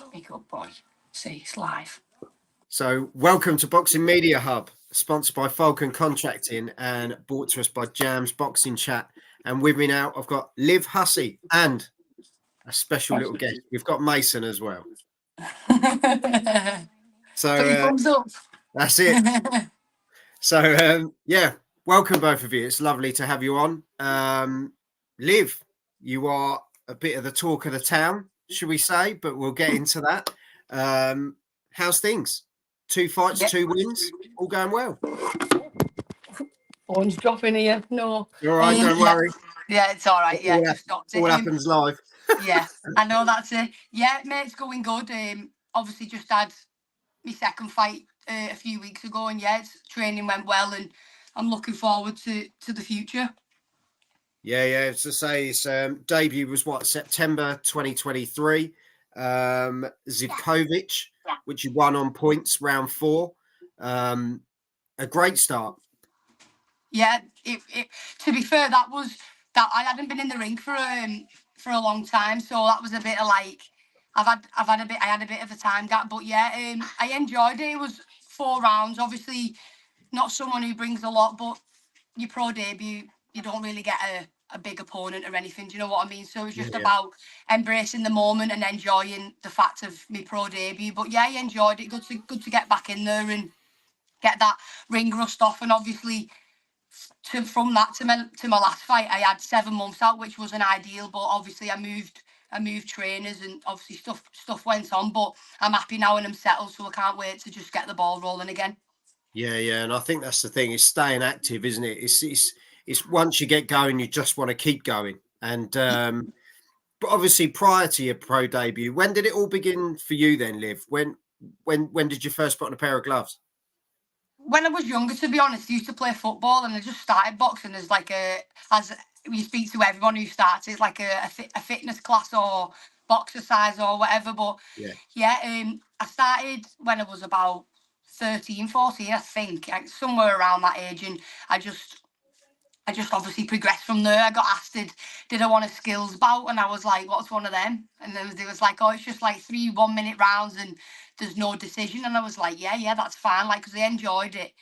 Be good boy. See, it's live. So, welcome to Boxing Media Hub, sponsored by Falcon Contracting and brought to us by Jam's Boxing Chat. And with me now, I've got Liv Hussey and a special little guest. We've got Mason as well. So, thumbs up. That's it. So, welcome both of you. It's lovely to have you on. Liv, you are a bit of the talk of the town, should we say, but we'll get into that. How's things? 2 fights, 2 wins, all going well. Phone's dropping here. No. You're all right, don't worry. Yeah, it's all right. Yeah, just stopped it. All happens live. Yeah, I know, that's it. Yeah, mate, it's going good. Obviously just had my second fight a few weeks ago, and training went well, and I'm looking forward to the future. Yeah. To say his debut was September 2023. Zivkovic, which you won on points, round 4. A great start. Yeah, to be fair, that I hadn't been in the ring for a long time, so that was a bit of like I had a bit of a time gap, but I enjoyed it. It was 4 rounds. Obviously, not someone who brings a lot, but your pro debut, you don't really get a big opponent or anything. Do you know what I mean? So it's just about embracing the moment and enjoying the fact of my pro debut. But I enjoyed it. Good to get back in there and get that ring rust off. And obviously, from that to my last fight, I had 7 months out, which wasn't ideal. But obviously, I moved trainers, and obviously stuff went on. But I'm happy now and I'm settled, so I can't wait to just get the ball rolling again. Yeah, and I think that's the thing, is staying active, isn't it? It's once you get going, you just want to keep going. And but obviously, prior to your pro debut, when did it all begin for you then, Liv? When did you first put on a pair of gloves? When I was younger, to be honest, I used to play football, and I just started boxing as as you speak to everyone who starts, it's like a fitness class or boxercise or whatever. But I started when I was about 13, 14, I think, somewhere around that age, and I just obviously progressed from there. I got asked, did I want a skills bout? And I was like, what's one of them? And they was like, oh, it's just like 3 1-minute rounds and there's no decision. And I was like, yeah, that's fine, like, because I enjoyed it.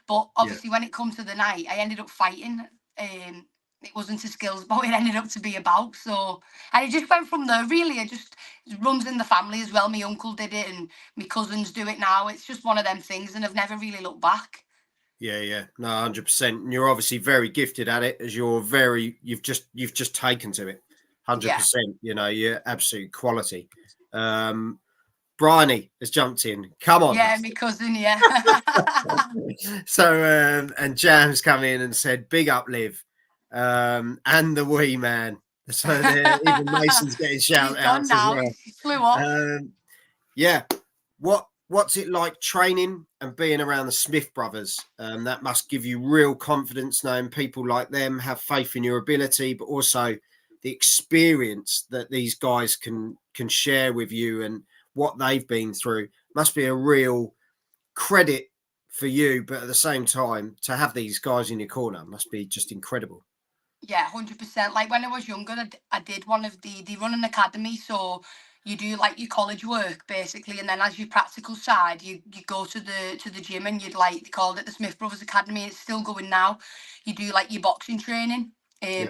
But obviously when it comes to the night, I ended up fighting. It wasn't a skills bout, it ended up to be a bout. So, and it just went from there, really. It runs in the family as well. My uncle did it and my cousins do it now. It's just one of them things, and I've never really looked back. Yeah. No, 100%. And you're obviously very gifted at it, as you've just taken to it. 100%. You know, you're absolute quality. Bryony has jumped in. Come on. Yeah, my cousin, yeah. So, and Jam's come in and said, big up, Liv. And the wee man. So even Mason's getting shout outs as well. He flew off. What's it like training and being around the Smith brothers? That must give you real confidence, knowing people like them have faith in your ability, but also the experience that these guys can share with you and what they've been through. Must be a real credit for you, but at the same time, to have these guys in your corner must be just incredible. Yeah, 100%. Like when I was younger, I did one of they run an academy, so you do like your college work basically, and then as your practical side, you go to the gym, and you'd they called it the Smith Brothers Academy. It's still going now. You do like your boxing training.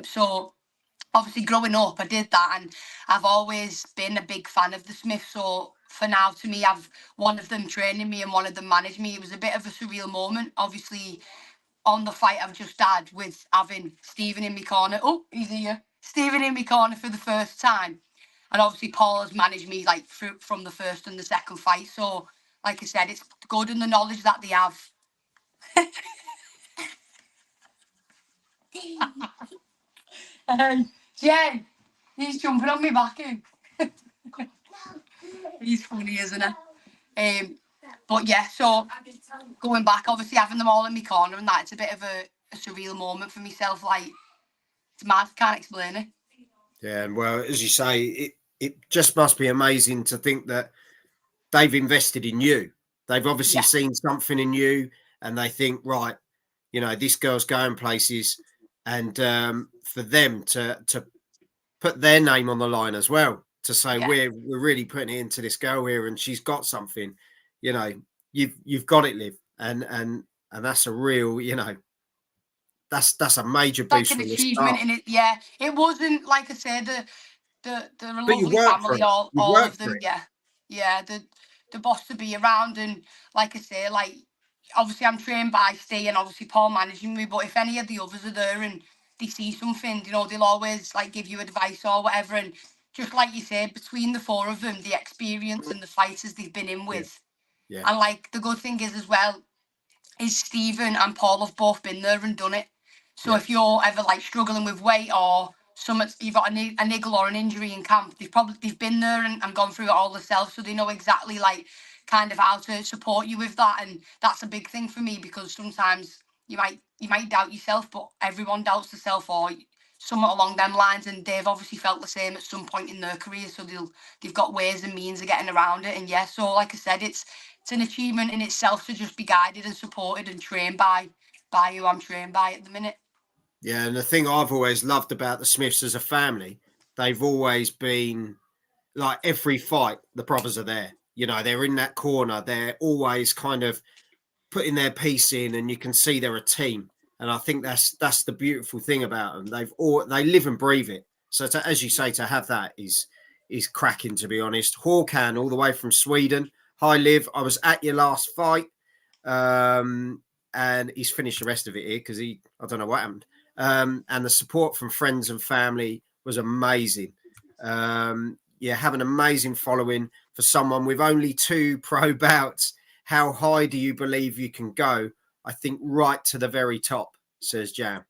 So obviously growing up, I did that, and I've always been a big fan of the Smiths. So for now, to me, I've one of them training me and one of them managed me. It was a bit of a surreal moment, obviously, on the fight I've just had with having Stephen in my corner. Oh, he's here. Stephen in my corner for the first time. And obviously Paul has managed me from the first and the second fight. So, like I said, it's good in the knowledge that they have. Jen, he's jumping on me back. He's funny, isn't he? But so going back, obviously having them all in my corner and that, it's a bit of a surreal moment for myself. It's mad, can't explain it. Yeah, and well, as you say, it just must be amazing to think that they've invested in you. They've obviously seen something in you, and they think, right, this girl's going places, and for them to put their name on the line as well. to say Yeah. we're really putting it into this girl here, and she's got something. You know, you've got it, Liv, and that's a real, you know, that's a major Like boost an from the achievement start. in it. Yeah, it wasn't, like I said, they're a But you lovely work for family, it. You all work of for them. it. Yeah, yeah. The boss to be around, and like I say, like obviously I'm trained by Steve and obviously Paul managing me. But if any of the others are there and they see something, you know, they'll always like give you advice or whatever. And just like you said, between the four of them, the experience and the fighters they've been in Yeah, with, yeah, and like the good thing is as well is Stephen and Paul have both been there and done it. So yeah, if you're ever like struggling with weight or something, you've got a niggle or an injury in camp, they've been there and gone through it all themselves, so they know exactly like kind of how to support you with that. And that's a big thing for me, because sometimes you might doubt yourself, but everyone doubts themselves or somewhat along them lines. And they've obviously felt the same at some point in their career, so they've got ways and means of getting around it. And yeah, so like I said, it's an achievement in itself to just be guided and supported and trained by who I'm trained by at the minute. yeah. And the thing I've always loved about the Smiths as a family, they've always been like every fight, the brothers are there. You know, they're in that corner. They're always kind of putting their piece in, and you can see they're a team. And I think that's the beautiful thing about them. They live and breathe it. So as you say, to have that is cracking. To be honest, Håkan all the way from Sweden. Hi, Liv. I was at your last fight, and he's finished the rest of it here because I don't know what happened. And the support from friends and family was amazing. Yeah, have an amazing following for someone with only 2 pro bouts. How high do you believe you can go? I think right to the very top, says Jam.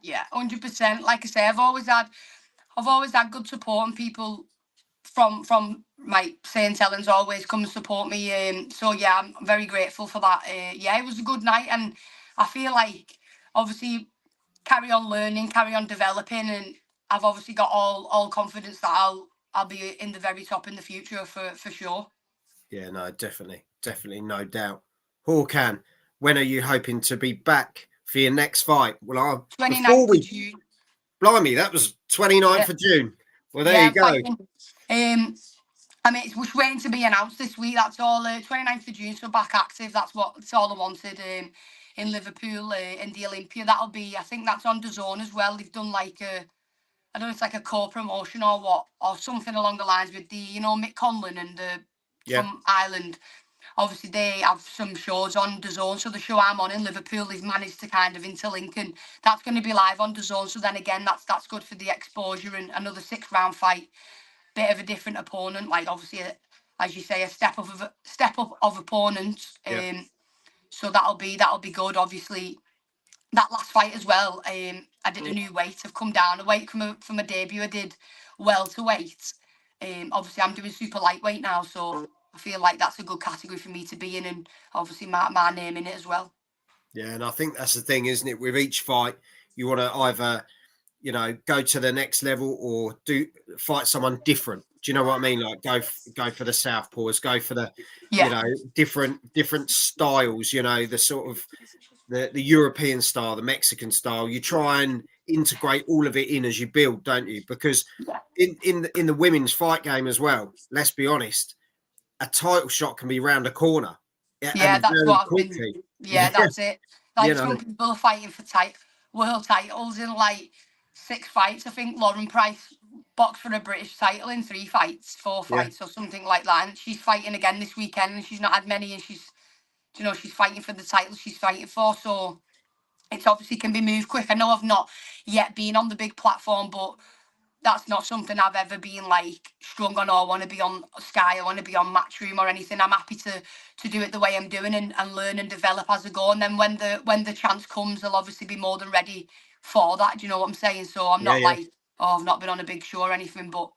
Yeah, 100%. Like I say, I've always had good support, and people from my saying tellings always come and support me. So yeah, I'm very grateful for that. Yeah, it was a good night, and I feel like obviously carry on learning, carry on developing, and I've obviously got all confidence that I'll be in the very top in the future for sure. Yeah, no, definitely, no doubt. Håkan, when are you hoping to be back for your next fight? Well, before 29th of we, June. blimey, that was 29th Yeah, of June. Well, there yeah, you I'm go. fighting. I mean, it's waiting to be announced this week. That's all. 29th of June, so back active. That's all I wanted. In Liverpool, in the Olympia. That'll be. I think that's on DAZN as well. They've done like I don't know, it's like a co-promotion or what, or something along the lines with Mick Conlon and Yeah, from Ireland. Obviously, they have some shows on DAZN. So the show I'm on in Liverpool, they've managed to kind of interlink, and that's going to be live on DAZN. So then again, that's good for the exposure, and another 6-round fight, bit of a different opponent. Like obviously, as you say, a step up of opponents. yeah, So that'll be good. Obviously, that last fight as well. I did a new weight. I've come down a weight from a debut. I did welterweight. Obviously, I'm doing super lightweight now, so I feel like that's a good category for me to be in, and obviously my name in it as well. yeah. And I think that's the thing, isn't it? With each fight, you want to either go to the next level or fight someone different. Do you know what I mean? Like go for the southpaws, go for the Yeah, different styles. The sort of the European style, the Mexican style. You try and integrate all of it in as you build, don't you? Because yeah, in the women's fight game as well, let's be honest, a title shot can be round a corner, yeah. and That's very what I've been. quickly. Yeah, Yeah, that's it. you Like know, some people are fighting for world titles in like 6 fights. I think Lauren Price boxed for a British title in 3 fights, four yeah, fights, or something like that. And she's fighting again this weekend, and she's not had many, and she's fighting for the title she's fighting for. So it's obviously can be moved quick. I know I've not yet been on the big platform, but that's not something I've ever been like strung on, or want to be on Sky, I want to be on Matchroom or anything. I'm happy to do it the way I'm doing, and learn and develop as I go. And then when the chance comes, I'll obviously be more than ready for that. Do you know what I'm saying? So I'm yeah, not yeah. like, oh, I've not been on a big show or anything, but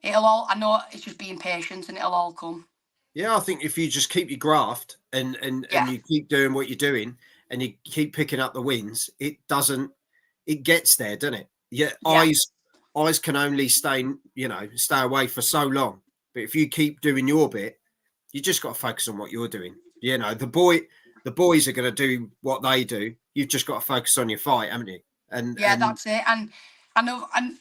I know it's just being patient, and it'll all come. Yeah, I think if you just keep your graft and Yeah, you keep doing what you're doing and you keep picking up the wins, it gets there, doesn't it? Yeah, yeah, eyes can only stay away for so long. But if you keep doing your bit, you just got to focus on what you're doing. The boys are going to do what they do. You've just got to focus on your fight, haven't you? And yeah. That's it. And I know, and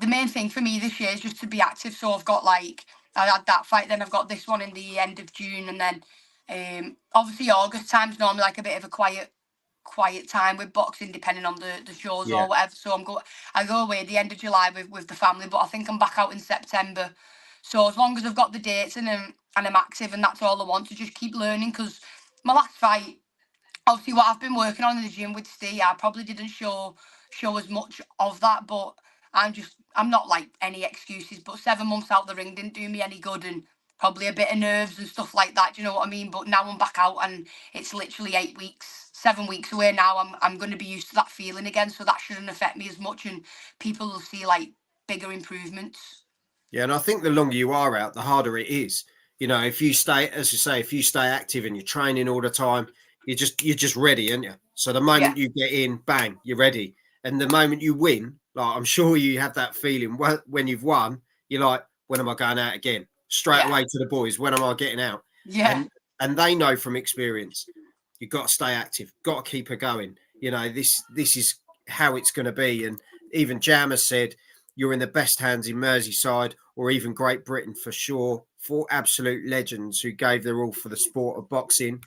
the main thing for me this year is just to be active. So I've got like, I had that fight, then I've got this one in the end of June, and then obviously August time's normally like a bit of a quiet time with boxing, depending on the shows Yeah. or whatever. So I go away at the end of July with the family, but I think I'm back out in September. So as long as I've got the dates and I'm active, and that's all I want, to just keep learning. Because my last fight, obviously what I've been working on in the gym with Steve, I probably didn't show as much of that, but I'm not like any excuses, but 7 months out the ring didn't do me any good, and probably a bit of nerves and stuff like that. Do you know what I mean? But now I'm back out, and it's literally 8 weeks, 7 weeks away now. I'm going to be used to that feeling again, so that shouldn't affect me as much, and people will see like bigger improvements. Yeah, and I think the longer you are out, the harder it is. You know, if you stay, as you say, if you stay active and you're training all the time, you're just ready, aren't you? So the Yeah, moment you get in, bang, you're ready. And the moment you win, like I'm sure you have that feeling when you've won, you're like, when am I going out again? Straight yeah, away to the boys, when am I getting out? yeah, And they know from experience, you've got to stay active, got to keep her going. You know, this is how it's going to be. And even Jam has said, you're in the best hands in Merseyside or even Great Britain for sure. Four absolute legends who gave their all for the sport of boxing.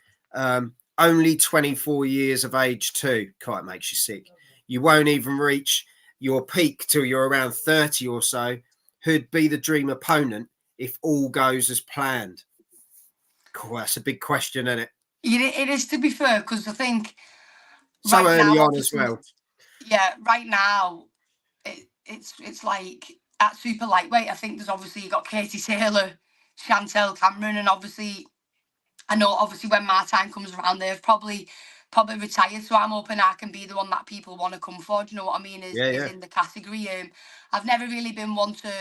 Only 24 years of age too. Quite makes you sick. You won't even reach your peak till you're around 30 or so. Who'd be the dream opponent if all goes as planned? Cool, that's a big question, isn't it? it is, to be fair, because I think So right early now, on as obviously, well. yeah, right now it's like at super lightweight. I think there's obviously you got Katie Taylor, Chantel Cameron, and obviously I know obviously when my time comes around, they've probably retired. So I'm hoping I can be the one that people want to come for. Do you know what I mean? Yeah, Is yeah. in the category. I've never really been one to.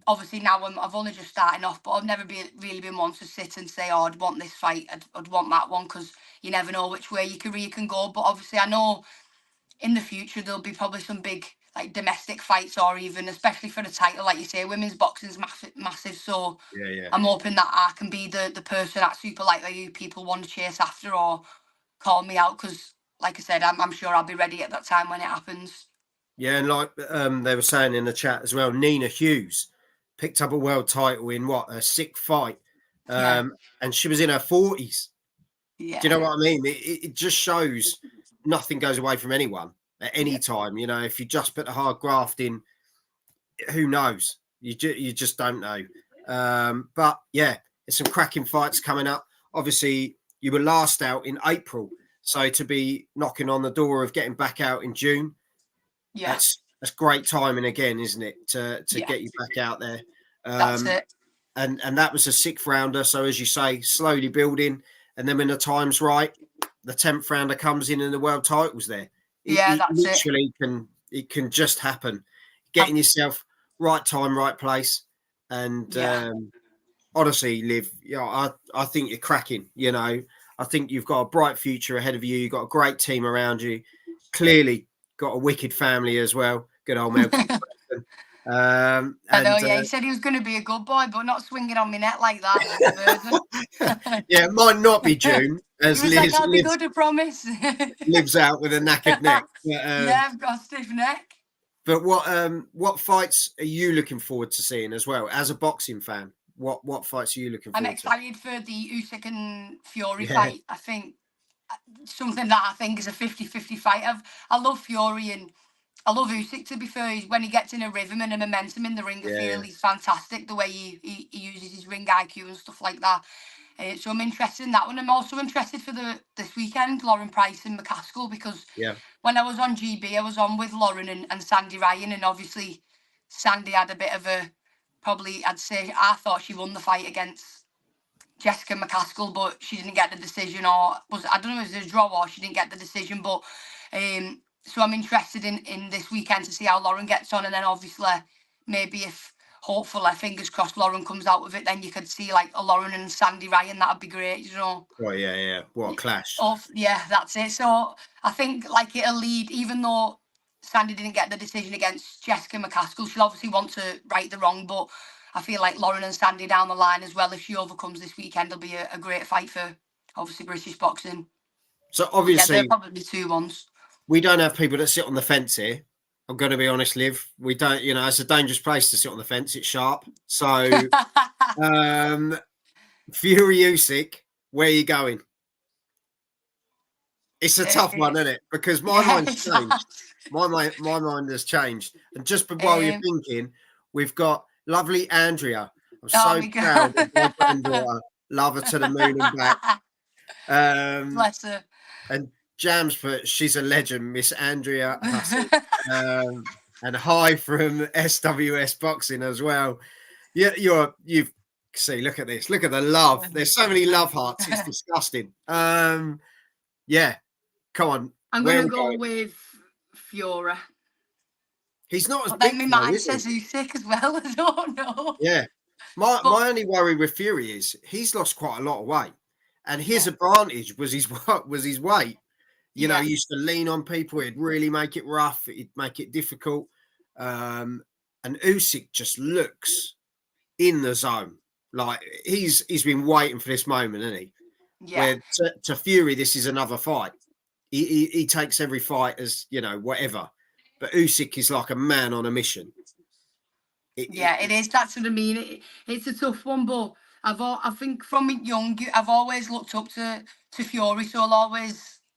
Obviously now I've only just starting off, but I've never really been one to sit and say, oh, I'd want this fight, I'd want that one, because you never know which way your career can go. But obviously I know in the future there'll be probably some big like domestic fights, or even especially for the title, like you say, women's boxing's massive. So Yeah, yeah. I'm hoping that I can be the person at super lightweight who people want to chase after or call me out, because like I said, I'm sure I'll be ready at that time when it happens. Yeah, and like they were saying in the chat as well, Nina Hughes picked up a world title in what, a sick fight. Yeah, And she was in her 40s. Do you yeah, know what I mean? It just shows nothing goes away from anyone at any yeah, time. You know, if you just put the hard graft in, who knows? You just don't know. But yeah, there's some cracking fights coming up. Obviously, you were last out in April, so to be knocking on the door of getting back out in June, yeah, that's great timing again, isn't it? To yeah. get you back out there. That's Um, it. and that was a sixth rounder. So as you say, slowly building, and then when the time's right, the 10th rounder comes in and the world title's there. Yeah, It that's it. literally can just happen. I've, Getting yourself right time, right place, and yeah, honestly, Liv, yeah, I think you're cracking. You know, I think you've got a bright future ahead of you. You've got a great team around you. Clearly, got a wicked family as well. Good old Mel. I know. And Yeah, he said he was going to be a good boy, but not swinging on my neck like that. It was a burden. yeah, it might not be June He as was like, Liz "I'll be good, I promise." lives out with a knackered neck. Yeah, I've got a stiff neck. But what fights are you looking forward to seeing as well as a boxing fan? What fights are you looking I'm forward to? excited for the Usyk and Fury Yeah, fight. I think something that I think is a 50-50 fight. I love Fury, and I love Usyk, to be fair. When he gets in a rhythm and a momentum in the ring, I feel yeah, he's fantastic, the way he uses his ring IQ and stuff like that. So I'm interested in that one. I'm also interested for this weekend, Lauren Price and McCaskill, because yeah, when I was on GB, I was on with Lauren and Sandy Ryan, and obviously Sandy had a bit of a, probably I'd say, I thought she won the fight against Jessica McCaskill, but she didn't get the decision, or I don't know if it was a draw or she didn't get the decision. But so I'm interested in this weekend to see how Lauren gets on, and then obviously maybe if hopefully fingers crossed Lauren comes out with it, then you could see like a Lauren and Sandy Ryan. That'd be great, you know. oh yeah, yeah. What a clash! Oh yeah, that's it. So I think like it'll lead, even though Sandy didn't get the decision against Jessica McCaskill, she'll obviously want to right the wrong, but I feel like Lauren and Sandy down the line as well, if she overcomes this weekend, it'll be a great fight for obviously British boxing. So Yeah, they're obviously probably the two ones. we don't have people that sit on the fence here. I'm going to be honest, Liv. We don't, it's a dangerous place to sit on the fence. It's sharp. So, um, Fury Usyk, where are you going? It's a tough one, isn't it? Because my Yeah, mind's changed. My mind has changed. And just while you're thinking, we've got lovely Andrea. I'm oh so my proud of my God. granddaughter. Love her to the moon and back. Bless her. And Jams, but she's a legend, Miss Andrea Hussey. And hi from SWS Boxing as well. Yeah, you've see, look at this. Look at the love. There's so many love hearts. It's disgusting. Yeah. Come on. I'm Where are gonna we go going? with Fiora. He's not as But then big my though, mind is he? says Usyk as well. I don't know. Yeah. My But only worry with Fury is he's lost quite a lot of weight. And his yeah, advantage was his weight. yeah, He used to lean on people. He'd really make it rough. He'd make it difficult. And Usyk just looks in the zone. Like he's been waiting for this moment, isn't he? yeah. Where to Fury, this is another fight. He takes every fight as whatever. But Usyk is like a man on a mission. Yeah, it is. That's what I mean. It's a tough one, but I think from young, I've always looked up to Fury, so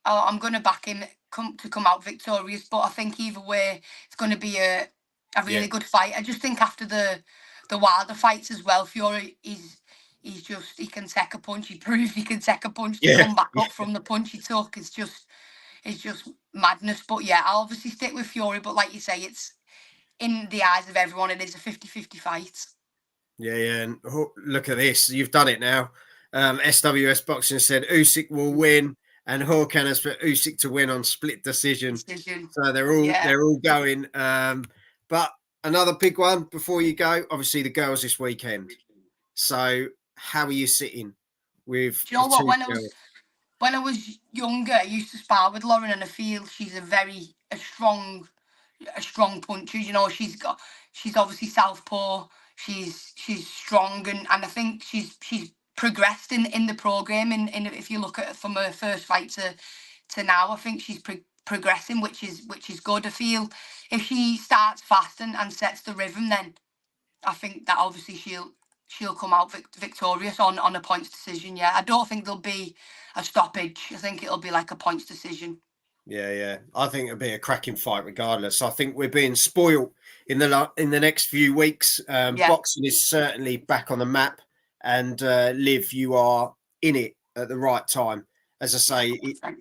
I'm going to back him come out victorious. But I think either way, it's going to be a Yeah, really good fight. I just think after the Wilder fights as well, Fury he can take a punch. He proved he can take a punch to yeah, come back up from the punch he took. It's just madness. But yeah, I'll obviously stick with Fury. But like you say, it's in the eyes of everyone, it is a 50-50 fight. yeah. And look at this. You've done it now. SWS Boxing said Usyk will win, and Hawkan has put Usyk to win on split decision. So Yeah. they're all going. But another big one before you go. Obviously, the girls this weekend. So how are you sitting with Do you the know what? two girls? When I was younger, I used to spar with Lauren, and I feel she's a strong puncher. She's obviously southpaw. She's strong, and I think she's progressed in the program. In if you look at it from her first fight to now, I think she's progressing, which is good. I feel if she starts fast and sets the rhythm, then I think that obviously she'll come out victorious on a points decision. Yeah, I don't think there'll be a stoppage. I think it'll be like a points decision. Yeah. I think it'll be a cracking fight, regardless. I think we're being spoilt in the next few weeks. Yeah, Boxing is certainly back on the map, and Liv, you are in it at the right time. As I yeah, say, 100%.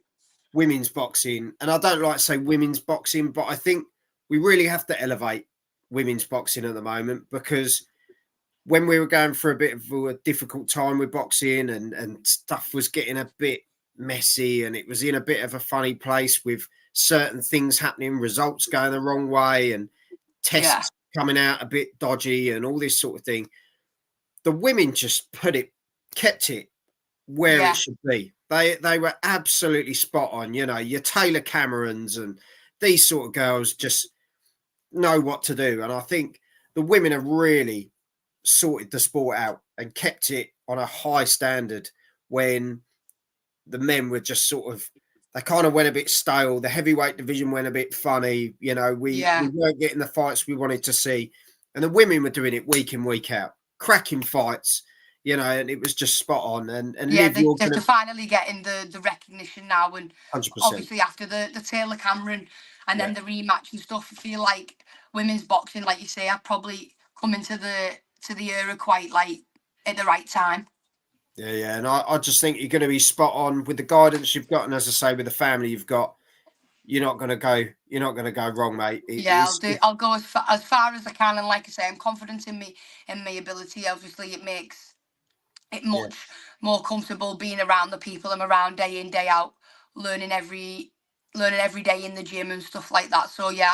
women's boxing, and I don't like to say women's boxing, but I think we really have to elevate women's boxing at the moment, because when we were going through a bit of a difficult time with boxing, and stuff was getting a bit messy, and it was in a bit of a funny place with certain things happening, results going the wrong way, and Yeah, tests coming out a bit dodgy, and all this sort of thing. The women just kept it where it yeah, should be. They were absolutely spot on. Your Taylor Camerons and these sort of girls just know what to do. And I think the women have really sorted the sport out and kept it on a high standard, when the men were just sort of, they kind of went a bit stale. The heavyweight division went a bit funny. We yeah. weren't getting the fights we wanted to see. And the women were doing it week in, week out, cracking fights, and it was just spot on. And Yeah, Liv, you're they're going to finally getting the recognition now, and 100%. obviously after the Taylor Cameron and Yeah. then the rematch and stuff, I feel like women's boxing, like you say, have probably come into the era quite like at the right time. Yeah. And I just think you're going to be spot on with the guidance you've got. And as I say, with the family you've got, you're not going to go wrong, mate. Yeah, I'll go as far as I can, and like I say, I'm confident in my ability. Obviously, it makes it Yeah. much more comfortable being around the people I'm around day in, day out, learning every day in the gym and stuff like that. So yeah,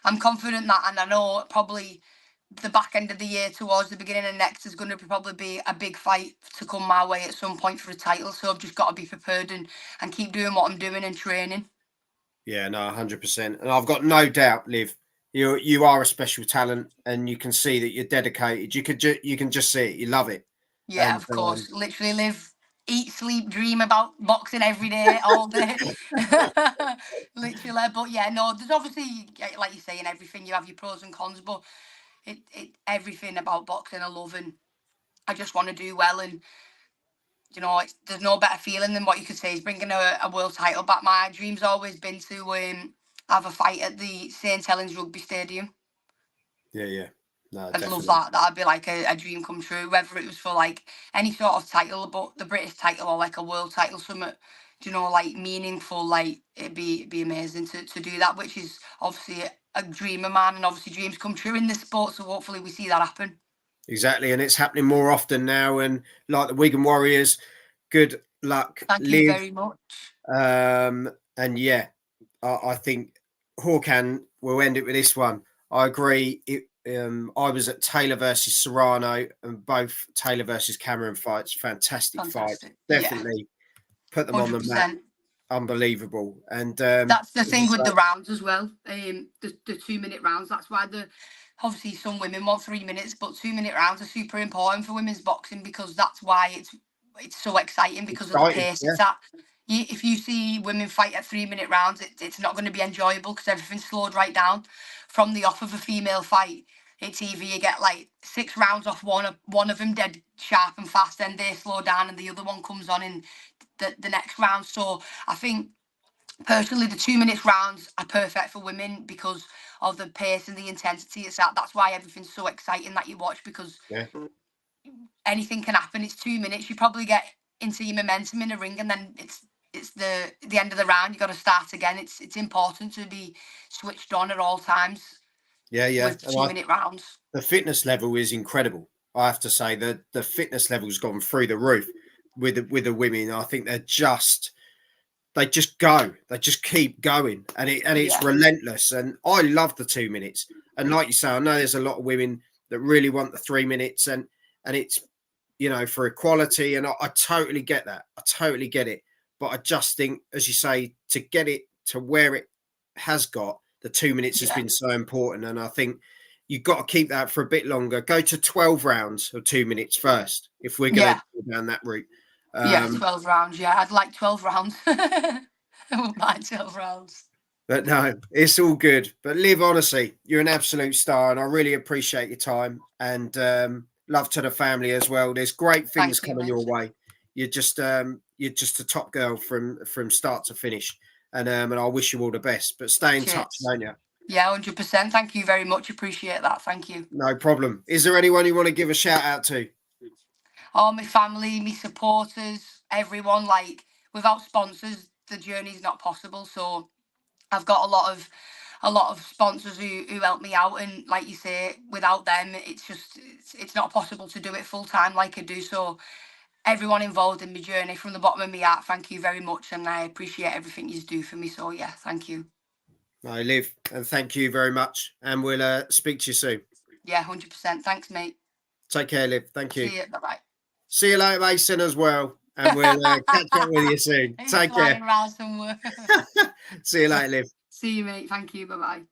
I'm confident that, and I know probably the back end of the year towards the beginning of next is going to probably be a big fight to come my way at some point for a title. So I've just got to be prepared and keep doing what I'm doing and training. Yeah, no, 100%. And I've got no doubt, Liv, you are a special talent, and you can see that you're dedicated. You can just see it. You love it. Yeah, And of course. Literally live eat, sleep, dream about boxing every day, all day. Literally. But yeah, no, there's obviously, like you say, in everything you have your pros and cons, but everything about boxing I love, and I just want to do well. And there's no better feeling than what you could say is bringing a world title back. My dream's always been to have a fight at the St Helens Rugby Stadium. Yeah. No, I'd definitely. love that. That'd be like a dream come true, whether it was for like any sort of title, but the British title or like a world title, something, like meaningful. Like it'd be amazing to do that, which is obviously a dream of mine, and obviously dreams come true in this sport. So hopefully we see that happen. Exactly, and it's happening more often now. And like the Wigan Warriors, good luck, Thank you Liv. very much. And yeah, I think Hawkan will end it with this one. I agree. I was at Taylor versus Serrano, and both Taylor versus Cameron fights, fantastic fights. Definitely put them 100%. On the map. Unbelievable. And that's the thing with the rounds as well. The 2-minute rounds. That's why obviously some women want 3 minutes, but 2-minute rounds are super important for women's boxing, because that's why it's so exciting, because of the pace it's at. If you see women fight at 3-minute rounds, it's not going to be enjoyable, because everything's slowed right down. From the off of a female fight, it's either you get like 6 rounds off one of them dead sharp and fast, then they slow down and the other one comes on in the next round. So I think personally the 2 minutes rounds are perfect for women because of the pace and the intensity it's at. That's why everything's so exciting that you watch, because anything can happen. It's 2 minutes. You probably get into your momentum in a ring, and then it's the end of the round. You got to start again. It's important to be switched on at all times. Yeah. With 2-minute rounds, the fitness level is incredible. I have to say that the fitness level's gone through the roof with the women. I think they just go. They just keep going, and it's relentless. And I love the 2 minutes. And like you say, I know there's a lot of women that really want the 3 minutes, and it's for equality. And I totally get that. I totally get it. But I just think, as you say, to get it to where it has got, the 2 minutes has been so important. And I think you've got to keep that for a bit longer. Go to 12 rounds of 2 minutes first, if we're going to go down that route. 12 rounds. Yeah, I'd like 12 rounds. I wouldn't mind 12 rounds. But no, it's all good. But Liv, honestly, you're an absolute star, and I really appreciate your time, and love to the family as well. There's great things coming your way. You're just a top girl from start to finish, and I wish you all the best. But stay in touch, don't you? Yeah, 100%. Thank you very much. Appreciate that. Thank you. No problem. Is there anyone you want to give a shout out to? All my family, my supporters, everyone. Like, without sponsors, the journey's not possible. So I've got a lot of sponsors who help me out, and like you say, without them, it's not possible to do it full time like I do. So everyone involved in my journey, from the bottom of my heart, thank you very much, and I appreciate everything you do for me. So yeah, thank you. No, Liv, and thank you very much, and we'll speak to you soon. Yeah, 100%. Thanks, mate. Take care, Liv. Thank you. See you. Bye-bye. See you later, Mason, as well. And we'll catch up with you soon. Take care. See you later, Liv. See you, mate. Thank you. Bye-bye.